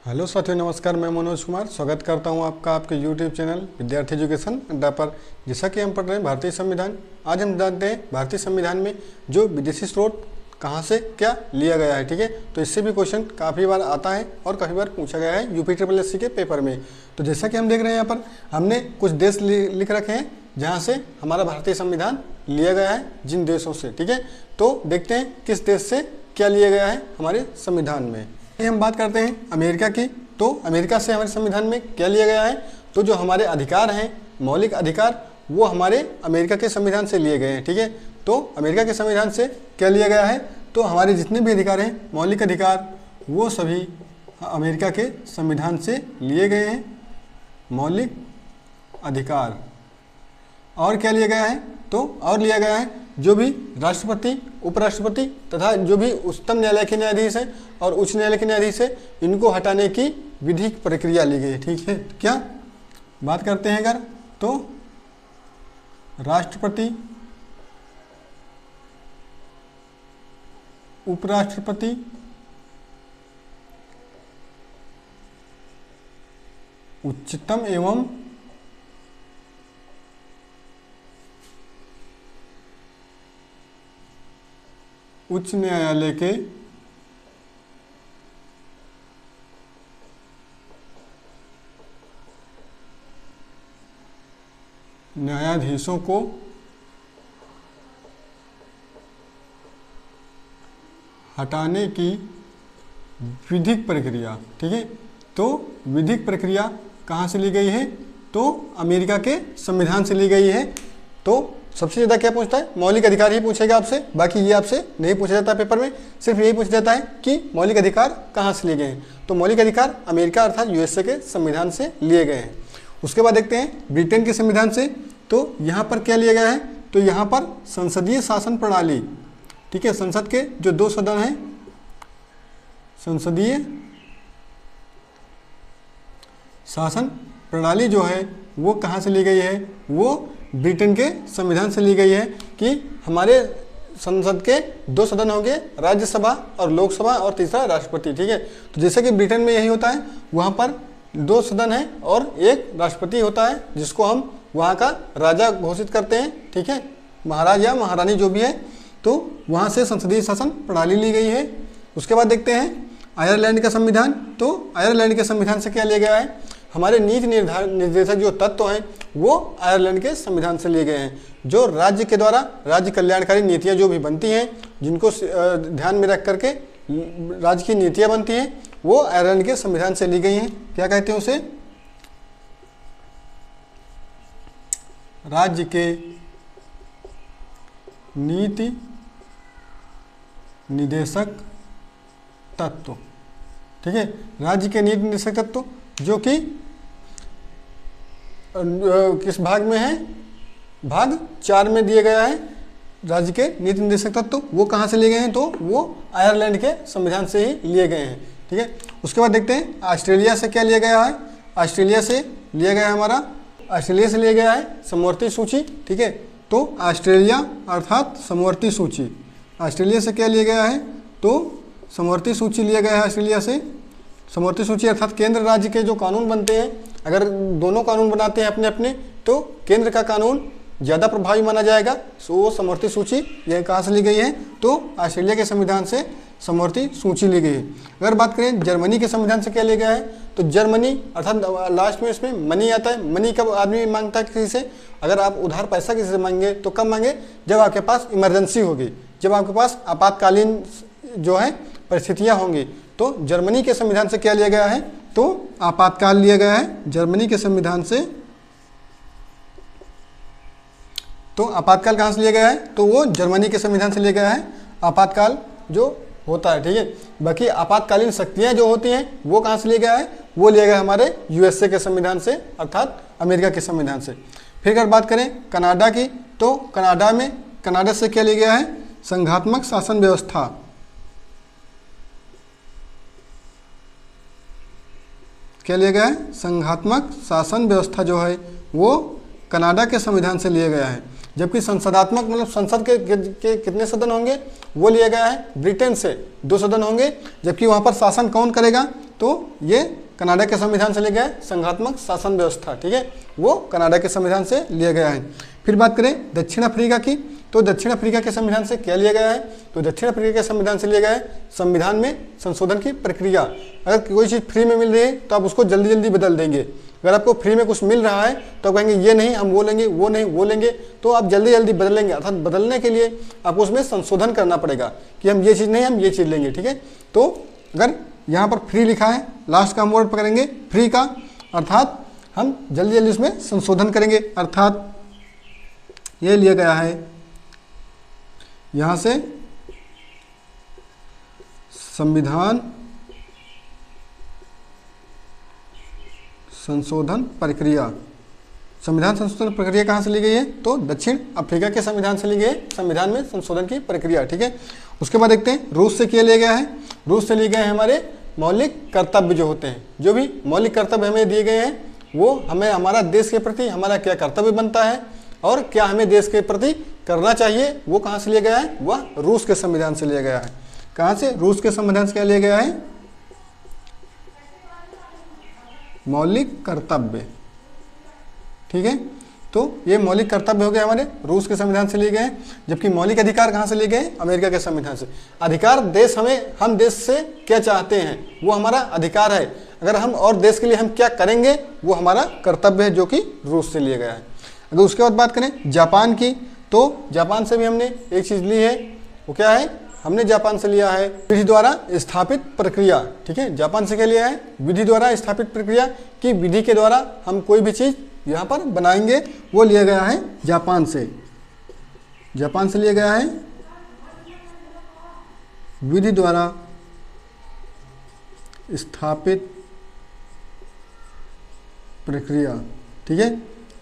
Hello साथियों, नमस्कार। मैं मनोज कुमार स्वागत करता हूं आपका आपके यूट्यूब चैनल विद्यार्थी एजुकेशन अड्डा पर। जैसा कि हम पढ़ रहे हैं भारतीय संविधान, आज हम जानते हैं भारतीय संविधान में जो विदेशी स्रोत कहां से क्या लिया गया है। ठीक है, तो इससे भी क्वेश्चन काफ़ी बार आता है और काफ़ी बार पूछा गया है यूपी के पेपर में। तो जैसा कि हम देख रहे हैं, यहाँ पर हमने कुछ देश लिख रखे हैं जहाँ से हमारा भारतीय संविधान लिया गया है, जिन देशों से। ठीक है, तो देखते हैं किस देश से क्या लिया गया है हमारे संविधान में। हम बात करते हैं अमेरिका की। तो अमेरिका से हमारे संविधान में क्या लिया गया है, तो जो हमारे अधिकार हैं, मौलिक अधिकार, वो हमारे अमेरिका के संविधान से लिए गए हैं। ठीक है, तो अमेरिका के संविधान से क्या लिया गया है, तो हमारे जितने भी अधिकार हैं, मौलिक अधिकार, वो सभी अमेरिका के संविधान से लिए गए हैं। मौलिक अधिकार और क्या लिया गया है, तो और लिया गया है जो भी राष्ट्रपति, उपराष्ट्रपति तथा जो भी उच्चतम न्यायालय के न्यायाधीश हैं और उच्च न्यायालय के न्यायाधीश है, इनको हटाने की विधिक प्रक्रिया ली गई। ठीक है, क्या बात करते हैं अगर, तो राष्ट्रपति, उपराष्ट्रपति, उच्चतम एवं उच्च न्यायालय के न्यायाधीशों को हटाने की विधिक प्रक्रिया। ठीक है, तो विधिक प्रक्रिया कहाँ से ली गई है, तो अमेरिका के संविधान से ली गई है। तो सबसे ज़्यादा क्या पूछता है, मौलिक अधिकार ही पूछेगा आपसे, बाकी ये आपसे नहीं पूछा जाता पेपर में। सिर्फ यही पूछा जाता है कि मौलिक अधिकार कहाँ से लिए गए हैं, तो मौलिक अधिकार अमेरिका अर्थात यूएसए के संविधान से लिए गए हैं। उसके बाद देखते हैं ब्रिटेन के संविधान से। तो यहाँ पर क्या लिया गया है, तो यहाँ पर संसदीय शासन प्रणाली। ठीक है, संसद के जो 2 सदन हैं, संसदीय शासन प्रणाली जो है वो कहाँ से ली गई है, वो ब्रिटेन के संविधान से ली गई है कि हमारे संसद के 2 सदन होंगे, राज्यसभा और लोकसभा, और तीसरा राष्ट्रपति। ठीक है, तो जैसे कि ब्रिटेन में यही होता है, वहाँ पर 2 सदन है और एक राष्ट्रपति होता है जिसको हम वहाँ का राजा घोषित करते हैं। ठीक है, महाराज या महारानी जो भी है, तो वहाँ से संसदीय शासन प्रणाली ली गई है। उसके बाद देखते हैं आयरलैंड का संविधान। तो आयरलैंड के संविधान से क्या लिया गया है, हमारे नीति निर्देशक जो तत्व हैं वो आयरलैंड के संविधान से लिए गए हैं। जो राज्य के द्वारा राज्य कल्याणकारी नीतियां जो भी बनती हैं, जिनको ध्यान में रख करके राज्य की नीतियां बनती हैं, वो आयरलैंड के संविधान से ली गई हैं। क्या कहते हैं उसे, राज्य के नीति निदेशक तत्व। ठीक है, राज्य के नीति निदेशक तत्व जो कि किस भाग में है, भाग 4 में दिया गया है। राज्य के नीति निर्देशक तत्व वो कहाँ से लिए गए हैं, तो वो आयरलैंड के संविधान से ही लिए गए हैं। ठीक है, उसके बाद देखते हैं ऑस्ट्रेलिया से क्या लिया गया है। ऑस्ट्रेलिया से लिया गया है ऑस्ट्रेलिया से लिया गया है समवर्ती सूची। ठीक है, तो ऑस्ट्रेलिया अर्थात समवर्ती सूची। ऑस्ट्रेलिया से क्या लिया गया है, तो समवर्ती सूची लिया गया है ऑस्ट्रेलिया से। समवर्ती सूची अर्थात केंद्र राज्य के जो कानून बनते हैं, अगर दोनों कानून बनाते हैं अपने अपने, तो केंद्र का कानून ज़्यादा प्रभावी माना जाएगा। सो वो समवर्ती सूची यह कहाँ से ली गई है, तो ऑस्ट्रेलिया के संविधान से समवर्ती सूची ली गई है। अगर बात करें जर्मनी के संविधान से क्या लिया गया है, तो जर्मनी अर्थात लास्ट में इसमें मनी आता है। मनी कब आदमी मांगता है किसी से, अगर आप उधार पैसा किसी से मांगे तो कब मांगे, जब आपके पास इमरजेंसी होगी, जब आपके पास आपातकालीन जो है परिस्थितियाँ होंगी। तो जर्मनी के संविधान से क्या लिया गया है, तो आपातकाल लिया गया है जर्मनी के संविधान से। तो आपातकाल कहाँ से लिया गया है, तो वो जर्मनी के संविधान से लिया गया है आपातकाल जो होता है। ठीक है, बाकी आपातकालीन शक्तियाँ जो होती हैं वो कहाँ से लिया गया है, वो लिया गया हमारे यूएसए के संविधान से अर्थात अमेरिका के संविधान से। फिर अगर बात करें कनाडा की, तो कनाडा से क्या लिया गया है, संघात्मक शासन व्यवस्था। क्या लिया गया है, संघात्मक शासन व्यवस्था जो है वो कनाडा के संविधान से लिया गया है। जबकि संसदात्मक मतलब संसद के कितने सदन होंगे वो लिया गया है ब्रिटेन से, 2 सदन होंगे। जबकि वहाँ पर शासन कौन करेगा तो ये कनाडा के संविधान से लिया गया है, संघात्मक शासन व्यवस्था, ठीक है, वो कनाडा के संविधान से लिया गया है। फिर बात करें दक्षिण अफ्रीका की, तो दक्षिण अफ्रीका के संविधान से क्या लिया गया है, तो दक्षिण अफ्रीका के संविधान से लिया गया है संविधान में संशोधन की प्रक्रिया। अगर कोई चीज़ फ्री में मिल रही है तो आप उसको जल्दी जल्दी बदल देंगे। अगर आपको फ्री में कुछ मिल रहा है तो आप कहेंगे ये नहीं हम वो लेंगे, वो नहीं वो लेंगे, तो आप जल्दी जल्दी बदलेंगे। अर्थात बदलने के लिए आपको उसमें संशोधन करना पड़ेगा कि हम ये चीज़ नहीं हम ये चीज़ लेंगे, ठीक है। तो अगर यहाँ पर फ्री लिखा है, लास्ट का हम वर्ड पकड़ेंगे फ्री का, अर्थात हम जल्दी जल्दी उसमें संशोधन करेंगे। अर्थात ये लिया गया है यहाँ से संविधान संशोधन प्रक्रिया। संविधान संशोधन प्रक्रिया कहाँ से ली गई है, तो दक्षिण अफ्रीका के संविधान से ली गई है संविधान में संशोधन की प्रक्रिया, ठीक है। उसके बाद देखते हैं रूस से क्या लिया गया है। रूस से लिए गए हैं हमारे मौलिक कर्तव्य जो होते हैं, जो भी मौलिक कर्तव्य हमें दिए गए हैं वो हमें हमारा देश के प्रति हमारा क्या कर्तव्य बनता है और क्या हमें देश के प्रति करना चाहिए, वो कहाँ से लिया गया है, वह रूस के संविधान से लिया गया है। कहाँ से, रूस के संविधान से क्या लिया गया है, मौलिक कर्तव्य, ठीक है। तो ये मौलिक कर्तव्य हो गए हमारे रूस के संविधान से लिए गए हैं। जबकि मौलिक अधिकार कहाँ से लिए गए, अमेरिका के संविधान से। अधिकार देश हम देश से क्या चाहते हैं वो हमारा अधिकार है, अगर हम और देश के लिए हम क्या करेंगे वो हमारा कर्तव्य है, जो कि रूस से लिया गया है। अगर उसके बाद बात करें जापान की, तो जापान से भी हमने एक चीज़ ली है, वो क्या है, हमने जापान से लिया है विधि द्वारा स्थापित प्रक्रिया, ठीक है। जापान से क्या लिया है, विधि द्वारा स्थापित प्रक्रिया, की विधि के द्वारा हम कोई भी चीज़ यहाँ पर बनाएंगे, वो लिया गया है जापान से। जापान से लिया गया है विधि द्वारा स्थापित प्रक्रिया, ठीक है।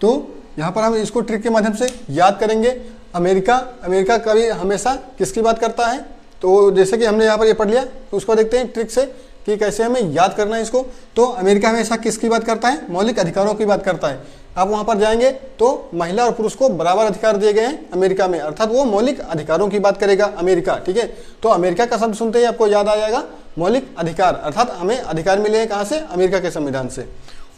तो यहाँ पर हम इसको ट्रिक के माध्यम से याद करेंगे। अमेरिका कभी हमेशा किसकी बात करता है, तो जैसे कि हमने यहाँ पर ये पढ़ लिया, तो उसको देखते हैं ट्रिक से कि कैसे हमें याद करना है इसको। तो अमेरिका हमेशा किसकी बात करता है, मौलिक अधिकारों की बात करता है। आप वहाँ पर जाएंगे तो महिला और पुरुष को बराबर अधिकार दिए गए हैं अमेरिका में, अर्थात वो मौलिक अधिकारों की बात करेगा अमेरिका, ठीक है। तो अमेरिका का शब्द सुनते ही आपको याद आ जाएगा मौलिक अधिकार, अर्थात हमें अधिकार मिले हैं कहाँ से, अमेरिका के संविधान से।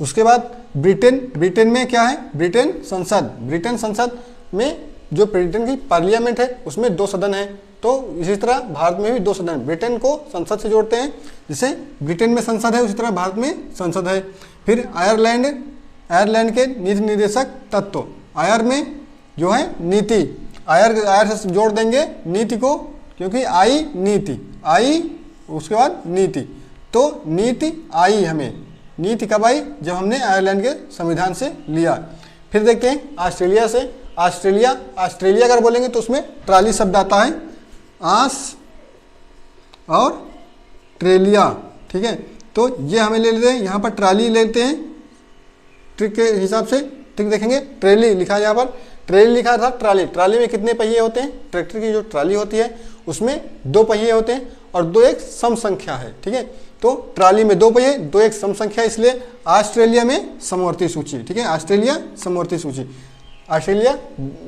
उसके बाद ब्रिटेन में क्या है, ब्रिटेन संसद में जो ब्रिटेन की पार्लियामेंट है उसमें 2 सदन है। तो इसी तरह भारत में भी 2 सदन, ब्रिटेन को संसद से जोड़ते हैं, जैसे ब्रिटेन में संसद है उसी तरह भारत में संसद है। फिर आयरलैंड के नीति निर्देशक तत्व, आयर में जो है नीति, आयर से जोड़ देंगे नीति को, क्योंकि आई उसके बाद नीति, तो नीति आई हमें, नीति कब आई, जब हमने आयरलैंड के संविधान से लिया। फिर देखते हैं ऑस्ट्रेलिया से, ऑस्ट्रेलिया अगर बोलेंगे तो उसमें ट्राली शब्द आता है, आस और ट्रेलिया, ठीक है। तो ये हमें ले लेते हैं, यहाँ पर ट्राली लेते हैं, ट्रिक के हिसाब से ट्रिक देखेंगे, ट्रेली लिखा है यहाँ पर, ट्रेली लिखा था, ट्राली में कितने पहिए होते हैं, ट्रैक्टर की जो ट्राली होती है उसमें 2 पहिए होते हैं और 2 एक सम संख्या है, ठीक है। तो ट्राली में 2 पहिए 2 एक सम संख्या, इसलिए ऑस्ट्रेलिया में समवर्ती सूची, ठीक है, ऑस्ट्रेलिया समवर्ती सूची। ऑस्ट्रेलिया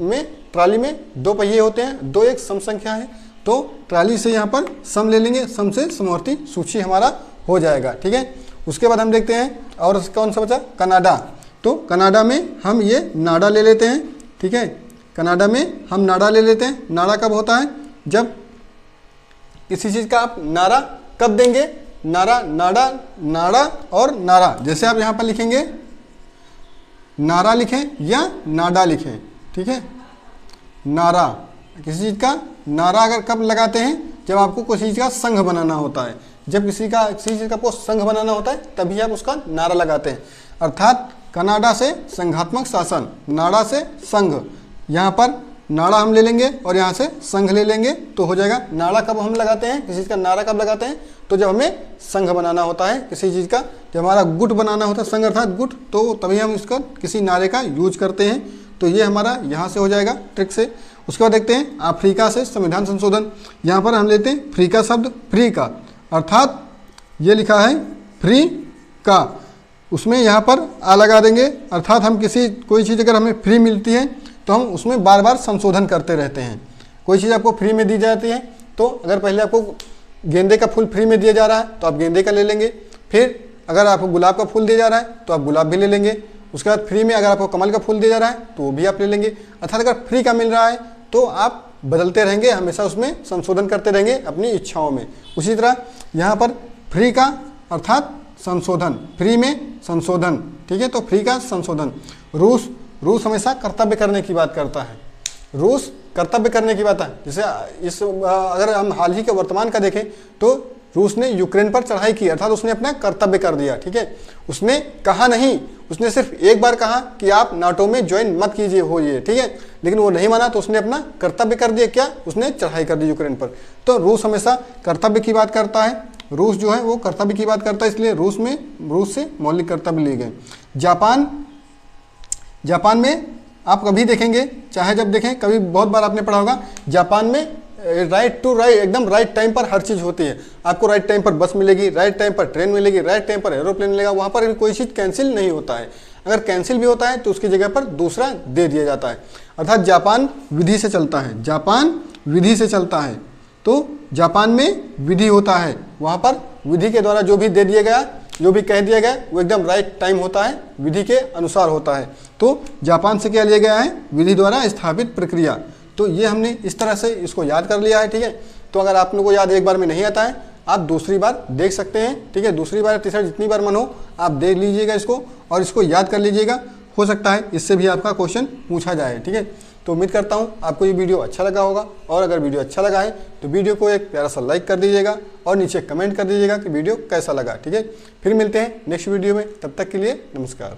में ट्राली में 2 पहिए होते हैं, 2 एक सम संख्या है, तो ट्राली से यहाँ पर सम ले लेंगे, सम से समवर्ती सूची हमारा हो जाएगा, ठीक है। उसके बाद हम देखते हैं और कौन सा बचा, कनाडा। तो कनाडा में हम ये नाडा ले लेते हैं, ठीक है, कनाडा में हम नाडा ले लेते हैं। नाडा कब होता है, जब किसी चीज़ का आप नारा कब देंगे, नाड़ा और नारा, जैसे आप यहाँ पर लिखेंगे नारा लिखें या नाडा लिखें, ठीक है। नारा, किसी चीज़ का नारा अगर कब लगाते हैं, जब आपको किसी चीज़ का संघ बनाना होता है, जब किसी चीज़ का आपको संघ बनाना होता है तभी आप उसका नारा लगाते हैं। अर्थात कनाडा से संघात्मक शासन, नाड़ा से संघ, यहाँ पर नाड़ा हम ले लेंगे और यहाँ से संघ ले लेंगे तो हो जाएगा। नाड़ा कब हम लगाते हैं, किसी चीज़ का नारा कब लगाते हैं, तो जब हमें संघ बनाना होता है किसी चीज़ का, जब हमारा गुट बनाना होता है, संघ अर्थात गुट, तो तभी हम इसका किसी नारे का यूज करते हैं। तो ये हमारा यहाँ से हो जाएगा ट्रिक से। उसके बाद देखते हैं अफ्रीका से संविधान संशोधन। यहाँ पर हम लेते हैं फ्री का शब्द, फ्री का अर्थात ये लिखा है फ्री का, उसमें यहाँ पर आ लगा देंगे, अर्थात हम कोई चीज़ अगर हमें फ्री मिलती है तो हम उसमें बार बार संशोधन करते रहते हैं। कोई चीज़ आपको फ्री में दी जाती है, तो अगर पहले आपको गेंदे का फूल फ्री में दिया जा रहा है तो आप गेंदे का ले लेंगे, फिर अगर आपको गुलाब का फूल दिया जा रहा है तो आप गुलाब भी ले लेंगे। उसके बाद फ्री में अगर आपको कमल का फूल दिया जा रहा है तो वो भी आप ले लेंगे। अर्थात अगर फ्री का मिल रहा है तो आप बदलते रहेंगे, हमेशा उसमें संशोधन करते रहेंगे अपनी इच्छाओं में। उसी तरह यहाँ पर फ्री का अर्थात संशोधन, फ्री में संशोधन, ठीक है। तो फ्री का संशोधन। रूस, रूस हमेशा कर्तव्य करने की बात करता है। रूस कर्तव्य करने की बात है। जैसे इस अगर हम हाल ही के वर्तमान का देखें तो रूस ने यूक्रेन पर चढ़ाई की, अर्थात उसने अपना कर्तव्य कर दिया, ठीक है। उसने कहा नहीं, उसने सिर्फ एक बार कहा कि आप नाटो में ज्वाइन मत कीजिए, होइए, ठीक है, लेकिन वो नहीं माना तो उसने अपना कर्तव्य कर दिया। क्या? उसने चढ़ाई कर दी यूक्रेन पर। तो रूस हमेशा कर्तव्य की बात करता है। रूस जो है वो कर्तव्य की बात करता है, इसलिए रूस से मौलिक कर्तव्य लिए गए। जापान, जापान में आप कभी देखेंगे, चाहे जब देखें, कभी बहुत बार आपने पढ़ा होगा, जापान में राइट टू राइट, एकदम राइट टाइम पर हर चीज़ होती है। आपको राइट टाइम पर बस मिलेगी, राइट टाइम पर ट्रेन मिलेगी, राइट टाइम पर एरोप्लेन मिलेगा। वहाँ पर कोई चीज़ कैंसिल नहीं होता है। अगर कैंसिल भी होता है तो उसकी जगह पर दूसरा दे दिया जाता है। अर्थात जापान विधि से चलता है, जापान विधि से चलता है। तो जापान में विधि होता है, वहाँ पर विधि के द्वारा जो भी दे दिया गया, जो भी कह दिया गया वो एकदम राइट टाइम होता है, विधि के अनुसार होता है। तो जापान से क्या लिया गया है? विधि द्वारा स्थापित प्रक्रिया। तो ये हमने इस तरह से इसको याद कर लिया है, ठीक है। तो अगर आप लोगों को याद एक बार में नहीं आता है, आप दूसरी बार देख सकते हैं, ठीक है। दूसरी बार, तीसरा, जितनी बार मन हो आप देख लीजिएगा इसको और इसको याद कर लीजिएगा। हो सकता है इससे भी आपका क्वेश्चन पूछा जाए, ठीक है। तो उम्मीद करता हूँ आपको ये वीडियो अच्छा लगा होगा, और अगर वीडियो अच्छा लगा है तो वीडियो को एक प्यारा सा लाइक कर दीजिएगा और नीचे कमेंट कर दीजिएगा कि वीडियो कैसा लगा, ठीक है। फिर मिलते हैं नेक्स्ट वीडियो में, तब तक के लिए नमस्कार।